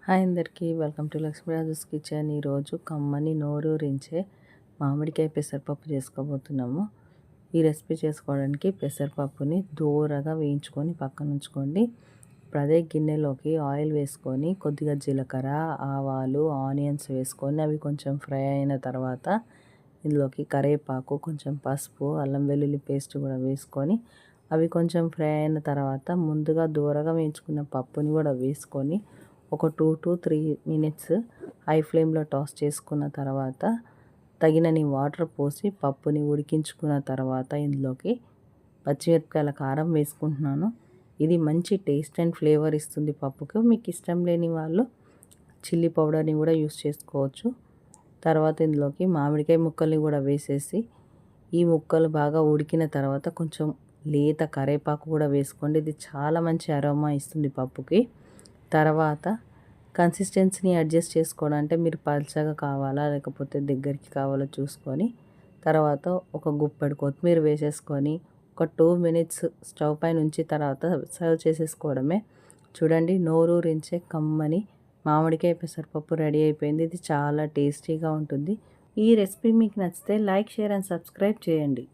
Hi అందరికీ welcome to లక్ష్మీరాజుస్ kitchen. ఈరోజు కమ్మని నోరూరించే మామిడికాయ పెసరపప్పు చేసుకోబోతున్నాము. ఈ రెసిపీ చేసుకోవడానికి పెసరపప్పుని దూరగా వేయించుకొని పక్కన ఉంచుకోండి. ఇప్పుడు అదే గిన్నెలోకి ఆయిల్ వేసుకొని కొద్దిగా జీలకర్ర, ఆవాలు, ఆనియన్స్ వేసుకొని అవి కొంచెం ఫ్రై అయిన తర్వాత ఇందులోకి కరివేపాకు, కొంచెం పసుపు, అల్లం వెల్లుల్లి పేస్ట్ కూడా వేసుకొని అవి కొంచెం ఫ్రై అయిన తర్వాత ముందుగా దూరగా వేయించుకున్న పప్పుని కూడా వేసుకొని ఒక 2 to 3 మినిట్స్ హై ఫ్లేమ్లో టాస్ చేసుకున్న తర్వాత తగినన్ని వాటర్ పోసి పప్పుని ఉడికించుకున్న తర్వాత ఇందులోకి పచ్చిమిరపకాయల కారం వేసుకుంటున్నాను. ఇది మంచి టేస్ట్ అండ్ ఫ్లేవర్ ఇస్తుంది పప్పుకు. మీకు ఇష్టం లేని వాళ్ళు చిల్లీ పౌడర్ని కూడా యూస్ చేసుకోవచ్చు. తర్వాత ఇందులోకి మామిడికాయ ముక్కల్ని కూడా వేసేసి ఈ ముక్కలు బాగా ఉడికిన తర్వాత కొంచెం లేత కరివేపాకు కూడా వేసుకోండి. ఇది చాలా మంచి అరోమా ఇస్తుంది పప్పుకి. తర్వాత కన్సిస్టెన్సీని అడ్జస్ట్ చేసుకోవడం అంటే మీరు పల్చగా కావాలా లేకపోతే దగ్గరికి కావాలో చూసుకొని తర్వాత ఒక గుప్పెడు కొత్తిమీర వేసేసుకొని ఒక 2 మినిట్స్ స్టవ్ పైన ఉంచి తర్వాత సర్వ్ చేసేసుకోవడమే. చూడండి, నోరూరించే కమ్మని మామిడికాయ పెసరపప్పు రెడీ అయిపోయింది. ఇది చాలా టేస్టీగా ఉంటుంది. ఈ రెసిపీ మీకు నచ్చితే లైక్, షేర్ అండ్ సబ్స్క్రైబ్ చేయండి.